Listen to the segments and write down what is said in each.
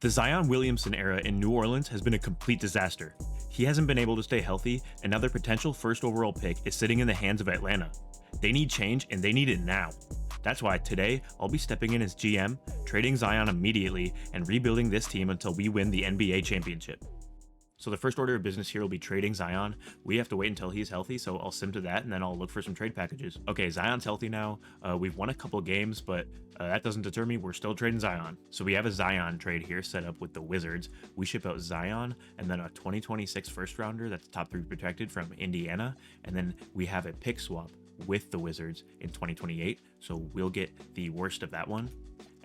The Zion Williamson era in New Orleans has been a complete disaster. He hasn't been able to stay healthy, and now their potential first overall pick is sitting in the hands of Atlanta. They need change, and they need it now. That's why today, I'll be stepping in as GM, trading Zion immediately, and rebuilding this team until we win the NBA championship. So the first order of business here will be trading Zion. We have to wait until he's healthy, so I'll sim to that, and then I'll look for some trade packages. Okay, Zion's healthy now. We've won a couple games, but that doesn't deter me. We're still trading Zion. So we have a Zion trade here set up with the Wizards. We ship out Zion, and then a 2026 first rounder that's top 3 protected from Indiana, and then we have a pick swap with the Wizards in 2028, so we'll get the worst of that one.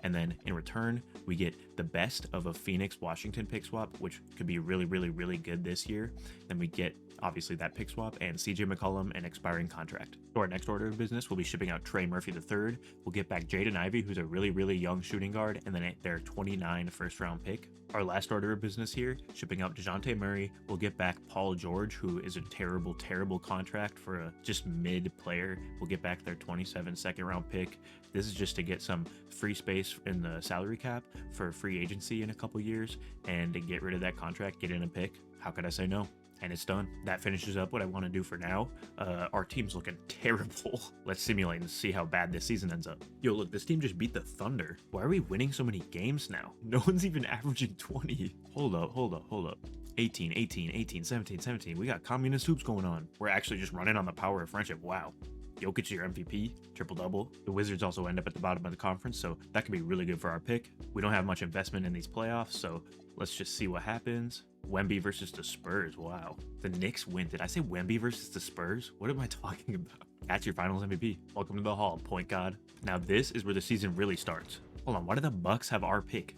And then in return, we get the best of a Phoenix Washington pick swap, which could be really good this year. Then we get obviously that pick swap and CJ McCollum an expiring contract. So our next order of business, we'll be shipping out Trey Murphy III. We'll get back Jaden Ivey, who's a really young shooting guard, and then their 29 first round pick. Our last order of business here, shipping out DeJounte Murray. We'll get back Paul George, who is a terrible contract for a just mid player. We'll get back their 27 second round pick. This is just to get some free space in the salary cap for free agency in a couple years and to get rid of that contract, get in a pick. How could I say no? And it's done. That finishes up what I want to do for now. Our team's looking terrible. Let's simulate and see how bad this season ends up. Yo, look, this team just beat the Thunder. Why are we winning so many games now? No one's even averaging 20. Hold up. 18, 17. We got communist hoops going on. We're actually just running on the power of friendship. Wow. Jokic, your MVP, triple-double. The Wizards also end up at the bottom of the conference, so that could be really good for our pick. We don't have much investment in these playoffs, so let's just see what happens. Wemby versus the Spurs. Wow. The Knicks win. Did I say Wemby versus the Spurs? What am I talking about? That's your finals MVP. Welcome to the Hall, point guard. Now this is where the season really starts. Hold on, why do the Bucks have our pick?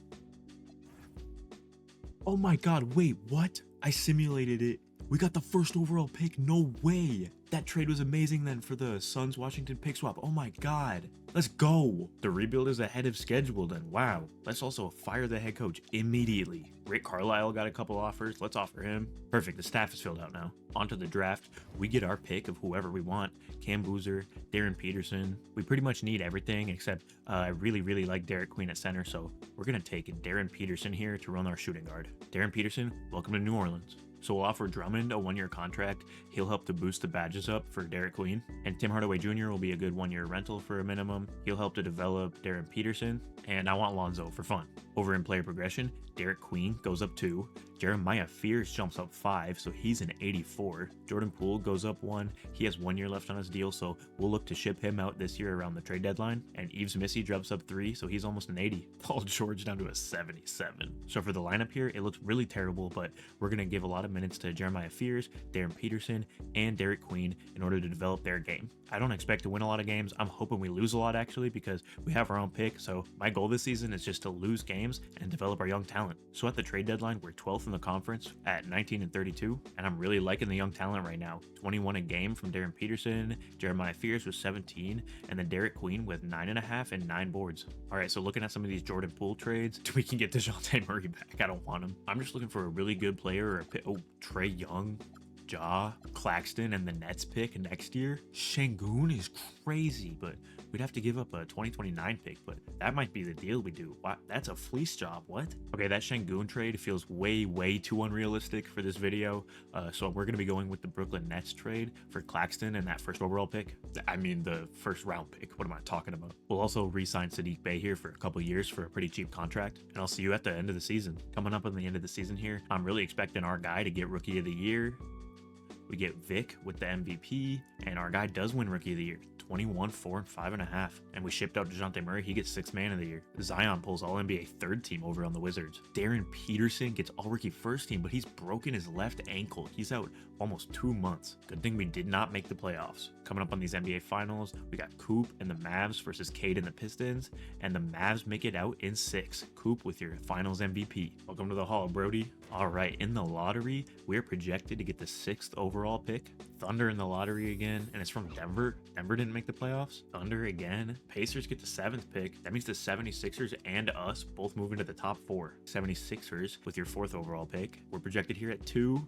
Oh my god, wait, what? I simulated it. We got the first overall pick. No way. That trade was amazing then for the Suns Washington pick swap. Oh my god. Let's go. The rebuild is ahead of schedule then. Wow. Let's also fire the head coach immediately. Rick Carlisle got a couple offers. Let's offer him. Perfect. The staff is filled out now. On to the draft. We get our pick of whoever we want. Cam Boozer, Darren Peterson. We pretty much need everything except I really like Derek Queen at center. So we're going to take Darren Peterson here to run our shooting guard. Darren Peterson, welcome to New Orleans. So we'll offer Drummond a 1-year contract. He'll help to boost the badges up for Derek Queen. And Tim Hardaway Jr. will be a good 1-year rental for a minimum. He'll help to develop Darren Peterson. And I want Lonzo for fun. Over in player progression, Derek Queen goes up 2. Jeremiah Fears jumps up 5, so he's an 84. Jordan Poole goes up 1. He has 1 year left on his deal, so we'll look to ship him out this year around the trade deadline. And Yves Missy drops up 3, so he's almost an 80. Paul George down to a 77. So for the lineup here, it looks really terrible, but we're going to give a lot of minutes to Jeremiah Fears, Darren Peterson, and Derek Queen in order to develop their game. I don't expect to win a lot of games. I'm hoping we lose a lot actually because we have our own pick. So my goal this season is just to lose games and develop our young talent. So at the trade deadline, we're 12th in the conference at 19-32, and I'm really liking the young talent right now. 21 a game from Darren Peterson, Jeremiah Fears with 17, and then Derek Queen with 9.5 and 9 boards. All right, so looking at some of these Jordan Poole trades, we can get DeJounte Murray back. I don't want him. I'm just looking for a really good player or a pick. Oh, Trey Young, Ja, Claxton, and the Nets pick next year. Şengün is crazy, but we'd have to give up a 2029 pick, but that might be the deal we do. Wow, that's a fleece job. What? Okay, that Şengün trade feels way too unrealistic for this video, so we're going to be going with the Brooklyn Nets trade for Claxton and that first overall pick. I mean, the first round pick. What am I talking about? We'll also re-sign Sadiq Bey here for a couple years for a pretty cheap contract, and I'll see you at the end of the season. Coming up on the end of the season here, I'm really expecting our guy to get Rookie of the Year. We get Vic with the MVP, and our guy does win Rookie of the Year. 21, 4, and 5.5. And we shipped out DeJounte Murray. He gets 6th man of the year. Zion pulls All-NBA 3rd team over on the Wizards. Darren Peterson gets All-Rookie 1st team, but he's broken his left ankle. He's out almost 2 months. Good thing we did not make the playoffs. Coming up on these NBA Finals, we got Coop and the Mavs versus Cade and the Pistons, and the Mavs make it out in 6. Coop with your Finals MVP. Welcome to the Hall, Brody. All right, in the lottery, we're projected to get the 6th overall pick. Thunder in the lottery again, and it's from Denver. Denver didn't make the playoffs. Thunder again. Pacers get the 7th pick. That means the 76ers and us both move into the top 4. 76ers with your 4th overall pick. We're projected here at 2.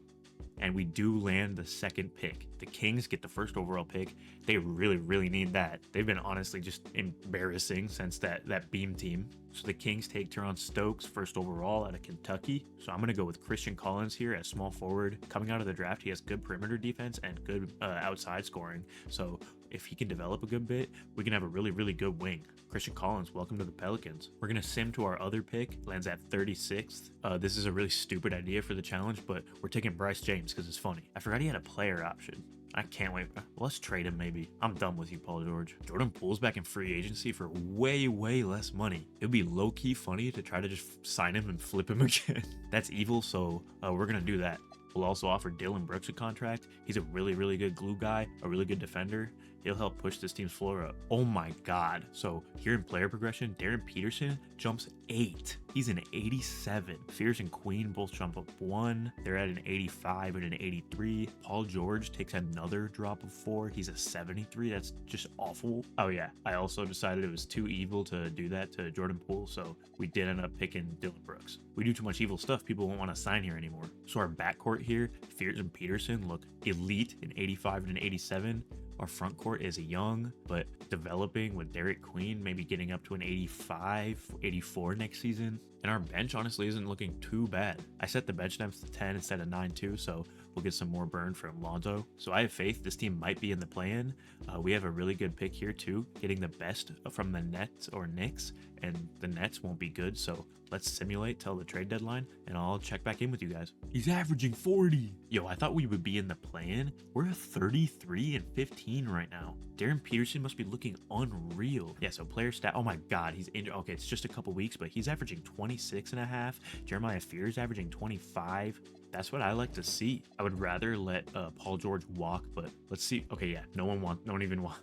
And we do land the second pick. The Kings get the first overall pick. They really need that. They've been honestly just embarrassing since that Beam team. So the Kings take Teron Stokes first overall out of Kentucky. So I'm going to go with Christian Collins here as small forward. Coming out of the draft, he has good perimeter defense and good outside scoring. So if he can develop a good bit, we can have a really good wing. Christian Collins, welcome to the Pelicans. We're going to sim to our other pick, lands at 36th. This is a really stupid idea for the challenge, but we're taking Bryce James because it's funny. I forgot he had a player option. I can't wait. Well, let's trade him maybe. I'm done with you, Paul George. Jordan Poole's back in free agency for way less money. It would be low-key funny to try to just sign him and flip him again. That's evil, so we're going to do that. We'll also offer Dylan Brooks a contract. He's a really good glue guy, a really good defender. He'll help push this team's floor up. Oh my God. So here in player progression, Darren Peterson jumps 8. He's an 87. Fierce and Queen both jump up 1. They're at an 85 and an 83. Paul George takes another drop of 4. He's a 73. That's just awful. Oh yeah, I also decided it was too evil to do that to Jordan Poole, so we did end up picking Dylan Brooks. We do too much evil stuff. People won't want to sign here anymore. So our backcourt here, Fierce and Peterson look elite in 85 and an 87. Our front court is young, but developing with Derek Queen, maybe getting up to an 85, 84 next season. And our bench honestly isn't looking too bad. I set the bench depth to 10 instead of 9 too, so we'll get some more burn from Lonzo. So I have faith this team might be in the play-in. We have a really good pick here too, getting the best from the Nets or Knicks, and the Nets won't be good, so let's simulate till the trade deadline, and I'll check back in with you guys. He's averaging 40. Yo, I thought we would be in the play-in. We're at 33 and 15 right now. Darren Peterson must be looking unreal. Yeah, so player stat. Oh my God, he's injured. Okay, it's just a couple weeks, but he's averaging 26 and a half. Jeremiah Fears averaging 25. That's what I like to see. I would rather let Paul George walk, but let's see. Okay, yeah, no one even want.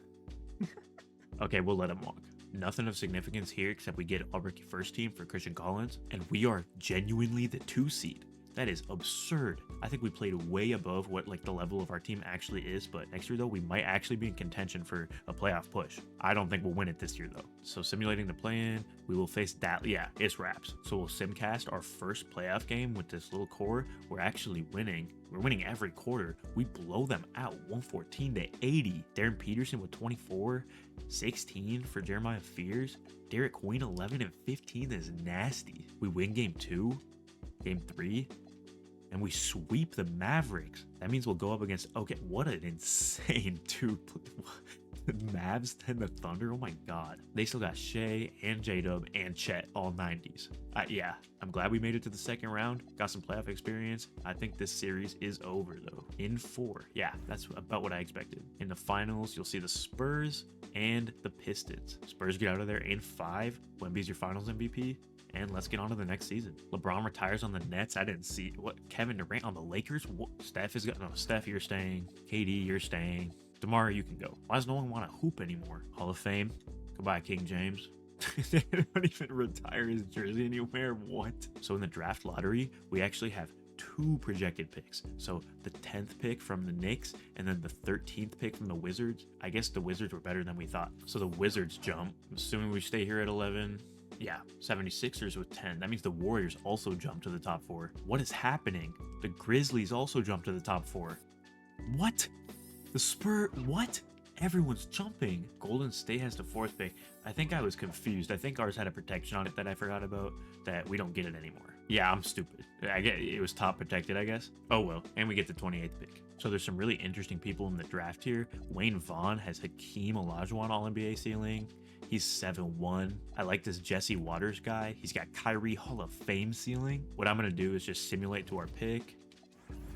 Okay, we'll let him walk. Nothing of significance here except we get our rookie first team for Christian Collins, and we are genuinely the 2 seed. That is absurd. I think we played way above what like the level of our team actually is, but next year though, we might actually be in contention for a playoff push. I don't think we'll win it this year though. So simulating the play-in, we will face that. Yeah, it's wraps. So we'll simcast our first playoff game with this little core. We're actually winning. We're winning every quarter. We blow them out 114 to 80. Darren Peterson with 24, 16 for Jeremiah Fears. Derek Queen 11 and 15 is nasty. We win game 2, game 3. And we sweep the Mavericks. That means we'll go up against, okay, what an insane two. The Mavs and the Thunder, oh my God. They still got Shea and J-Dub and Chet, all 90s. Yeah, I'm glad we made it to the second round. Got some playoff experience. I think this series is over though. In 4. Yeah, that's about what I expected. In the finals, you'll see the Spurs and the Pistons. Spurs get out of there in 5. Wemby's your finals MVP. And let's get on to the next season. LeBron retires on the Nets. I didn't see what. Kevin Durant on the Lakers. What? Steph is going. No, Steph, you're staying. KD, you're staying. DeMar, you can go. Why does no one want to hoop anymore? Hall of Fame. Goodbye, King James. They don't even retire his jersey anywhere. What? So in the draft lottery, we actually have 2 projected picks. So the 10th pick from the Knicks and then the 13th pick from the Wizards. I guess the Wizards were better than we thought. So the Wizards jump. I'm assuming we stay here at 11. Yeah, 76ers with 10. That means the Warriors also jump to the top 4. What is happening? The Grizzlies also jump to the top 4. What? The Spurs? What? Everyone's jumping. Golden State has the 4th pick. I think I was confused. I think ours had a protection on it that I forgot about, that we don't get it anymore. Yeah, I'm stupid. I get it was top protected, I guess. Oh well, and we get the 28th pick. So there's some really interesting people in the draft here. Wayne Vaughn has Hakeem Olajuwon All-NBA ceiling. He's 7'1". I like this Jesse Waters guy. He's got Kyrie Hall of Fame ceiling. What I'm going to do is just simulate to our pick.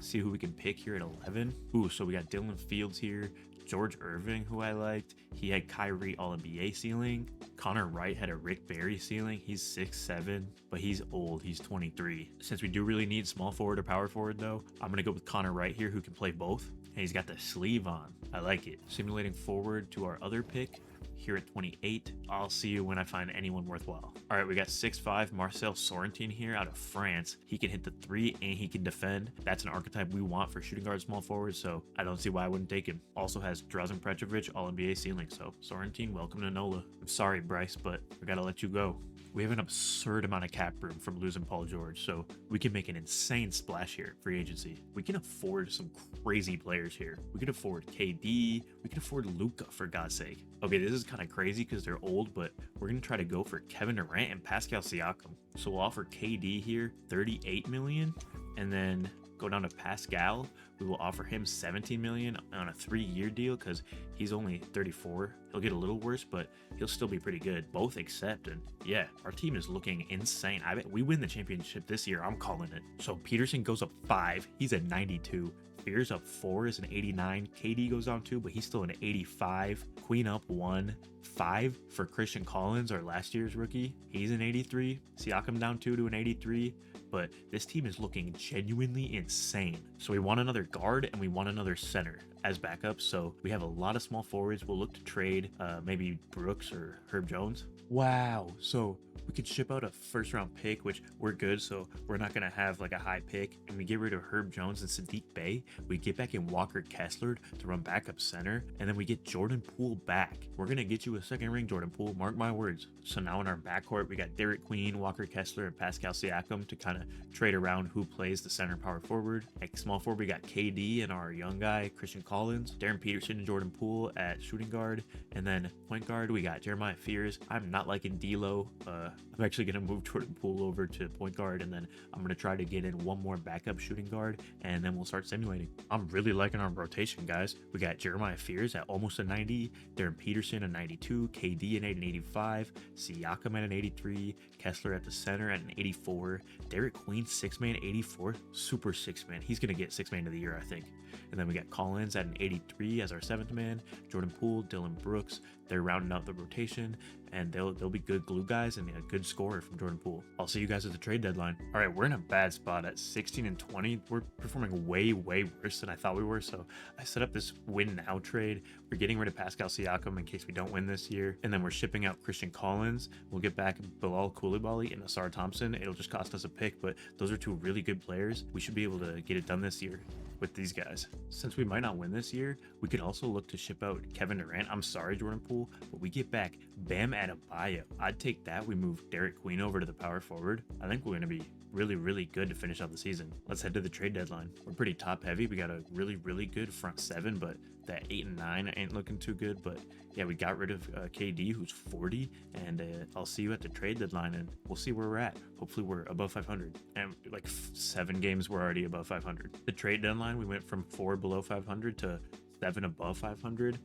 See who we can pick here at 11. Ooh, so we got Dylan Fields here. George Irving, who I liked. He had Kyrie All-NBA ceiling. Connor Wright had a Rick Barry ceiling. He's 6'7", but he's old. He's 23. Since we do really need small forward or power forward, though, I'm going to go with Connor Wright here, who can play both. And he's got the sleeve on. I like it. Simulating forward to our other pick. here at 28. I'll see you when I find anyone worthwhile. All right, we got 6'5" Marcel Sorrentine here out of France. He can hit the three and he can defend. That's an archetype we want for shooting guard, small forward, so I don't see why I wouldn't take him. Also has Drazen Petrovic, All-NBA ceiling, so Sorrentine, welcome to NOLA. I'm sorry, Bryce, but I gotta let you go. We have an absurd amount of cap room from losing Paul George, so we can make an insane splash here, free agency. We can afford some crazy players here. We could afford KD, we could afford Luka, for God's sake. Okay, this is kind of crazy because they're old, but we're going to try to go for Kevin Durant and Pascal Siakam. So we'll offer KD here $38 million, and then go down to Pascal. We will offer him $17 million on a 3-year deal because he's only 34. He'll get a little worse, but he'll still be pretty good. Both accept, and yeah, our team is looking insane. I bet we win the championship this year. I'm calling it. So Peterson goes up 5. He's at 92. Fears up 4 is an 89. KD goes down 2, but he's still an 85. Queen up 1. 5 for Christian Collins, our last year's rookie. He's an 83. Siakam down 2 to an 83. But this team is looking genuinely insane. So we want another guard and we want another center as backups. So we have a lot of small forwards. We'll look to trade maybe Brooks or Herb Jones. Wow. So we could ship out a first round pick, which we're good. So we're not going to have like a high pick. And we get rid of Herb Jones and Sadiq Bey. We get back in Walker Kessler to run backup center. And then we get Jordan Poole back. We're going to get you a second ring, Jordan Poole. Mark my words. So now in our backcourt, we got Derek Queen, Walker Kessler, and Pascal Siakam to kind of trade around who plays the center power forward. At small forward, we got KD and our young guy, Christian Collins, Darren Peterson and Jordan Poole at shooting guard. And then point guard, we got Jeremiah Fears. I'm not liking D'Lo. I'm actually going to move Jordan Poole over to point guard, and then I'm going to try to get in one more backup shooting guard, and then we'll start simulating. I'm really liking our rotation, guys. We got Jeremiah Fears at almost a 90, Darren Peterson at 92, KD at an 85, Siakam at an 83, Kessler at the center at an 84, Derek Queen 6-man 84, super 6-man. He's going to get 6-man of the year, I think. And then we got Collins at an 83 as our 7th man, Jordan Poole, Dylan Brooks. They're rounding out the rotation, and they'll be good glue guys and a good scorer from Jordan Poole. I'll see you guys at the trade deadline. All right, we're in a bad spot at 16 and 20. We're performing way worse than I thought we were. So I set up this win now trade. We're getting rid of Pascal Siakam in case we don't win this year, and then we're shipping out Christian Collins. We'll get back Bilal Coulibaly and Asar Thompson. It'll just cost us a pick, but those are 2 really good players. We should be able to get it done this year with these guys. Since we might not win this year, we could also look to ship out Kevin Durant. I'm sorry, Jordan Poole, but we get back Bam Adebayo. I'd take that. We move Derek Queen over to the power forward. I think we're going to be really good to finish out the season. Let's head to the trade deadline. We're pretty top heavy. We got a really good front 7, but that 8 and 9 ain't looking too good. But yeah, we got rid of KD, who's 40, and I'll see you at the trade deadline, and we'll see where we're at. Hopefully we're above 500, and like 7 games we're already above 500. The trade deadline, we went from 4 below 500 to 7 above 500.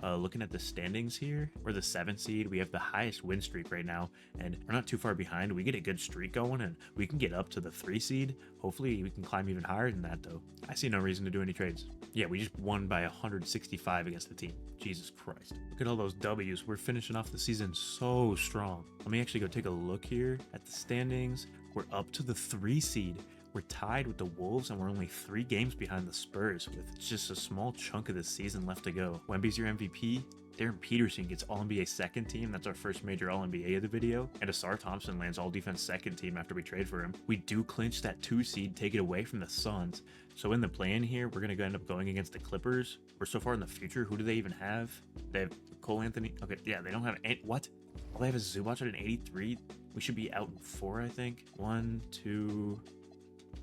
Looking at the standings here, we're the 7th seed. We have the highest win streak right now, and we're not too far behind. We get a good streak going, and we can get up to the 3 seed. Hopefully we can climb even higher than that, though. I see no reason to do any trades. Yeah, we just won by 165 against the team. Jesus Christ. Look at all those W's. We're finishing off the season so strong. Let me actually go take a look here at the standings. We're up to the 3 seed. We're tied with the Wolves, and we're only 3 games behind the Spurs with just a small chunk of the season left to go. Wemby's your MVP. Darren Peterson gets All-NBA second team. That's our first major All-NBA of the video. And Asar Thompson lands All-Defense second team after we trade for him. We do clinch that 2 seed, take it away from the Suns. So in the play-in here, we're going to end up going against the Clippers. We're so far in the future. Who do they even have? They have Cole Anthony. Okay, yeah, they don't have any. What? All they have is Zubac at an 83. We should be out in 4, I think. 1, 2...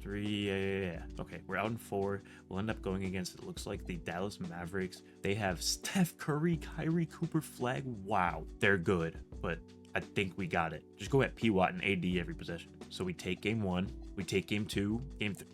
3, yeah. Okay, we're out in 4. We'll end up going against, it looks like, the Dallas Mavericks. They have Steph Curry, Kyrie Cooper, Flag. Wow, they're good, but I think we got it. Just go at P. Watt and AD every possession. So we take game 1, we take game 2,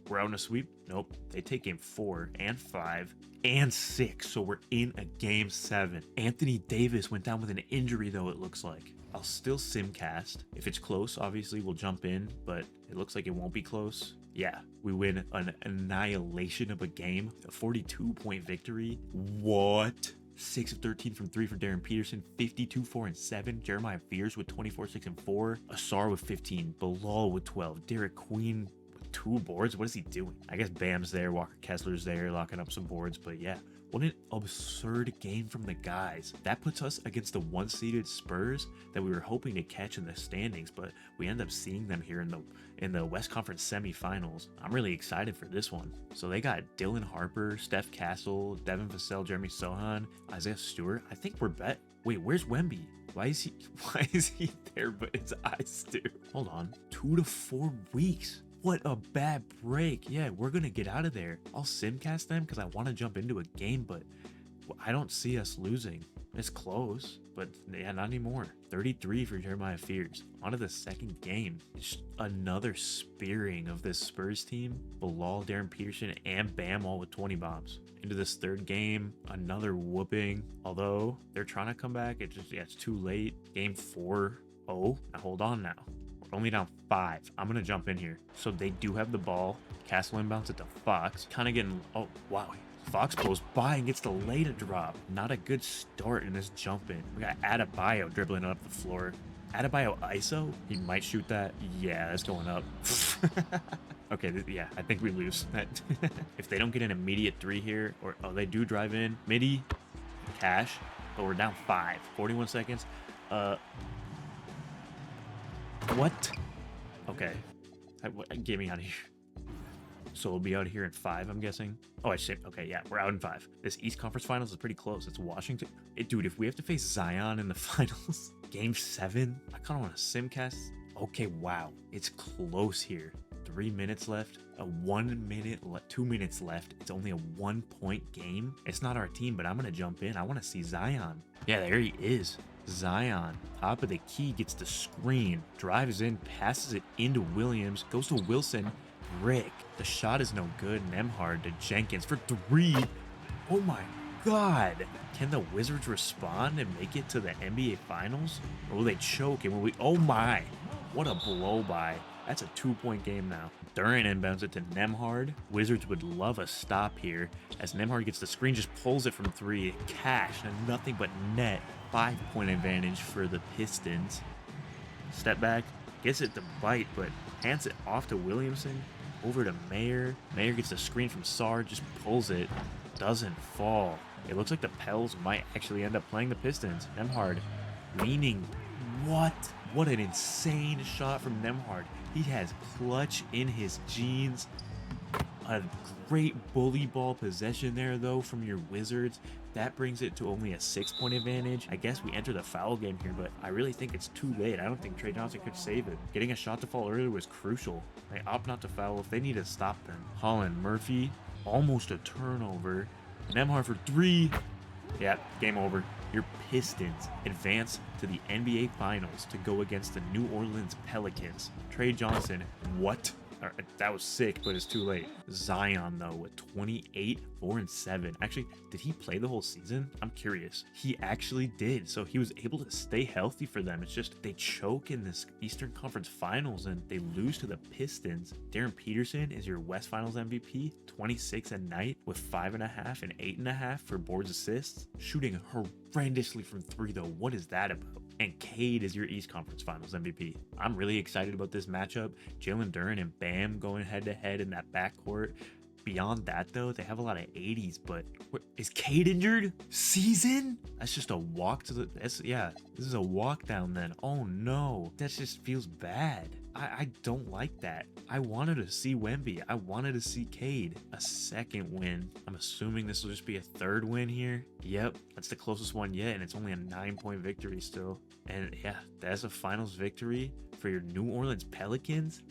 we're out in a sweep. Nope, they take game 4 and 5 and 6, so we're in a game 7. Anthony Davis went down with an injury, though, it looks like. I'll still simcast. If it's close, obviously we'll jump in, but it looks like it won't be close. Yeah, we win an annihilation of a game, a 42-point victory. What? 6 of 13 from 3 for Darren Peterson, 52, 4, and 7. Jeremiah Fears with 24, 6, and 4. Asar with 15. Bilal with 12. Derek Queen with 2 boards. What is he doing? I guess Bam's there. Walker Kessler's there, locking up some boards. But yeah, What an absurd game from the guys. That puts us against the one-seeded Spurs that we were hoping to catch in the standings, but we end up seeing them here in the West Conference semifinals. I'm really excited for this one. So they got Dylan Harper, Steph Castle, Devin Vassell, Jeremy Sohan, Isaiah Stewart. I think we're bet. Wait, where's Wemby? Why is he there but his eyes do? Hold on. 2 to 4 weeks. What a bad break. Yeah, we're going to get out of there. I'll simcast them because I want to jump into a game, but I don't see us losing. It's close, but yeah, not anymore. 33 for Jeremiah Fears. On to the second game. It's another spearing of this Spurs team. Bilal, Darren Peterson, and Bam all with 20 bombs. Into this third game, another whooping. Although they're trying to come back, it's too late. Game 4. Oh, now hold on now. Only down 5. I'm gonna jump in here. So they do have the ball. Castle inbounds it to Fox. Kind of getting, oh wow, Fox goes by and gets the lay to drop. Not a good start in this jump in. We got Adebayo dribbling up the floor. Adebayo ISO. He might shoot that. Yeah, that's going up. Okay, yeah, I think we lose. If they don't get an immediate 3 here, or they do drive in midi, cash, but we're down 5. 41 seconds. What? Okay. Get me out of here. So we'll be out of here in 5, I'm guessing. Oh, I shit. Okay, yeah, we're out in 5. This East Conference Finals is pretty close. It's Washington. Dude, if we have to face Zion in the finals, Game 7, I kind of want to simcast. Okay, wow. It's close here. 3 minutes left. 2 minutes left. It's only a 1-point game. It's not our team, but I'm going to jump in. I want to see Zion. Yeah, there he is. Zion, top of the key, gets the screen, drives in, passes it into Williams, goes to Wilson, Rick. The shot is no good. Nemhard to Jenkins for 3. Oh my God. Can the Wizards respond and make it to the NBA Finals? Or will they choke? And will we? Oh my. What a blow by. That's a 2-point game now. Duran inbounds it to Nemhard. Wizards would love a stop here as Nemhard gets the screen, just pulls it from 3. Cash and nothing but net. 5-point advantage for the Pistons. Step back, gets it to bite, but hands it off to Williamson. Over to Mayer. Mayer gets the screen from Sar, just pulls it. Doesn't fall. It looks like the Pels might actually end up playing the Pistons. Nemhard leaning. What? What an insane shot from Nemhard. He has clutch in his jeans. A great bully ball possession there, though, from your Wizards. That brings it to only a 6-point advantage. I guess we enter the foul game here, but I really think it's too late. I don't think Trey Johnson could save it. Getting a shot to fall earlier was crucial. They opt not to foul if they need to stop them. Holland Murphy, almost a turnover. Nemhard for 3. Yeah, game over. Your Pistons advance to the NBA Finals to go against the New Orleans Pelicans. Trey Johnson, what? That was sick, but it's too late. Zion, though, with 28, 4, and 7. Actually, did he play the whole season? I'm curious. He actually did, so he was able to stay healthy for them. It's just they choke in this Eastern Conference Finals and they lose to the Pistons. Darren Peterson is your West Finals MVP, 26 a night with 5.5 and 8.5 for boards assists. Shooting horrendously from 3, though. What is that about? And Cade is your East Conference Finals MVP. I'm really excited about this matchup. Jalen Duren and Bam going head-to-head in that backcourt. Beyond that, though, they have a lot of 80s, but is Cade injured? Season? That's just a walk to the... Yeah, this is a walk down then. Oh, no. That just feels bad. I don't like that. I wanted to see Wemby. I wanted to see Cade. A second win. I'm assuming this will just be a 3rd win here. Yep, that's the closest one yet, and it's only a 9-point victory still. And yeah, that's a finals victory for your New Orleans Pelicans.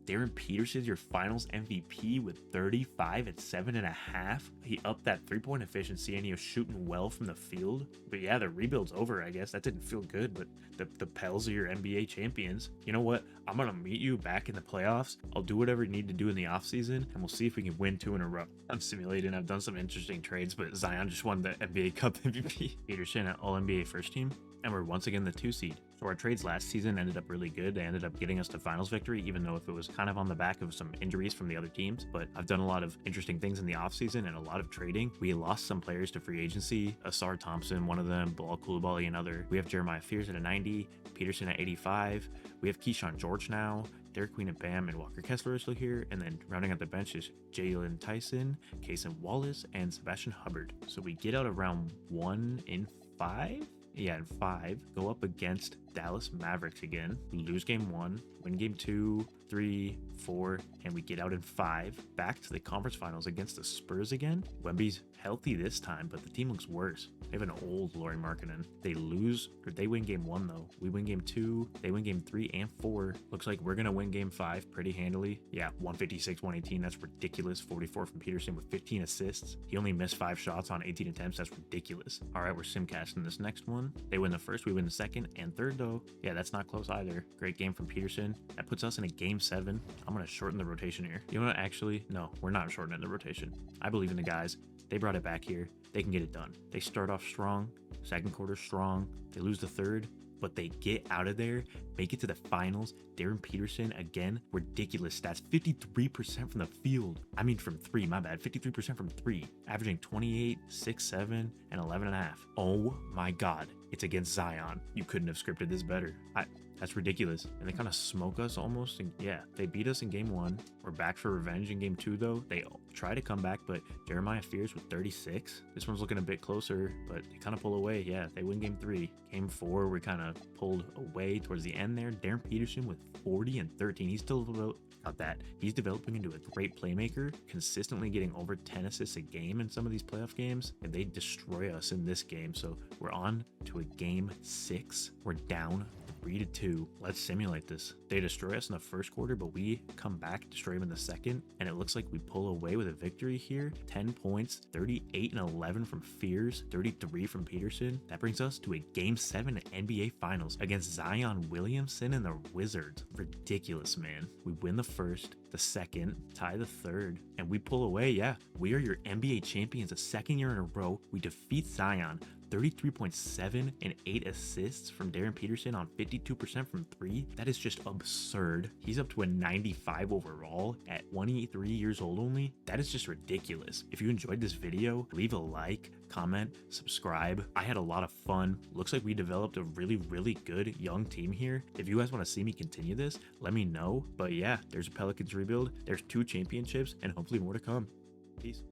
Darren Peterson's your finals MVP with 35 at 7.5. He upped that 3-point efficiency and he was shooting well from the field. But yeah, the rebuild's over, I guess. That didn't feel good, but the Pels are your NBA champions. You know what? I'm going to meet you back in the playoffs. I'll do whatever you need to do in the offseason, and we'll see if we can win 2 in a row. I'm simulating. I've done some interesting trades, but Zion just won the NBA Cup MVP. Peterson at All-NBA first team, and we're once again the 2 seed. So our trades last season ended up really good. They ended up getting us to finals victory, even though if it was kind of on the back of some injuries from the other teams. But I've done a lot of interesting things in the offseason and a lot of trading. We lost some players to free agency. Asar Thompson, one of them, Bilal Coulibaly, another. We have Jeremiah Fears at a 90, Peterson at 85. We have Keyshawn George now. Derek Queen and Bam and Walker Kessler are still here. And then rounding out the bench is Jalen Tyson, Kason Wallace, and Sebastian Hubbard. So we get out of round 1 in 5. Yeah, in 5, go up against Dallas Mavericks again. We lose game 1, win game 2, 3, 4, and we get out in 5. Back to the conference finals against the Spurs again. Wemby's healthy this time, but the team looks worse. They have an old Lauri Markkanen. They win game 1 though. We win game 2, they win game 3 and 4. Looks like we're gonna win game 5 pretty handily. Yeah, 156, 118, that's ridiculous. 44 from Peterson with 15 assists. He only missed 5 shots on 18 attempts, that's ridiculous. All right, we're simcasting this next one. They win the first, we win the second and third though. Yeah, that's not close either. Great game from Peterson. That puts us in a game 7. I'm gonna shorten the rotation here. You know what, actually, no, we're not shortening the rotation. I believe in the guys. They brought it back here. They can get it done. They start off strong, second quarter strong. They lose the third, but they get out of there, make it to the finals. Darren Peterson, again, ridiculous stats. 53% from the field. I mean from 3, my bad. 53% from 3, averaging 28, 6, 7, and 11.5. Oh my God. It's against Zion. You couldn't have scripted this better. That's ridiculous. And they kind of smoke us almost. And yeah, they beat us in game 1. We're back for revenge in game 2 though. They try to come back, but Jeremiah Fears with 36. This one's looking a bit closer, but they kind of pull away. Yeah, they win game 3. Game 4, we kind of pulled away towards the end there. Darren Peterson with 40 and 13. He's still about that. He's developing into a great playmaker, consistently getting over 10 assists a game in some of these playoff games, and they destroy us in this game. So we're on to a game 6. We're down 3-2. Let's simulate this. They destroy us in the first quarter, but we come back, destroy them in the second, and it looks like we pull away with a victory here. 10 points, 38 and 11 from Fears, 33 from Peterson. That brings us to a game 7 NBA Finals against Zion Williamson and the Wizards. Ridiculous, man. We win the first, the second, tie the third, and we pull away. Yeah, we are your NBA champions a second year in a row. We defeat Zion. 33.7 and 8 assists from Darren Peterson on 52% from 3. That is just absurd. He's up to a 95 overall at 23 years old only. That is just ridiculous. If you enjoyed this video, leave a like, comment, subscribe. I had a lot of fun. Looks like we developed a really good young team here. If you guys want to see me continue this, let me know. But yeah, there's a Pelicans rebuild. There's 2 championships and hopefully more to come. Peace.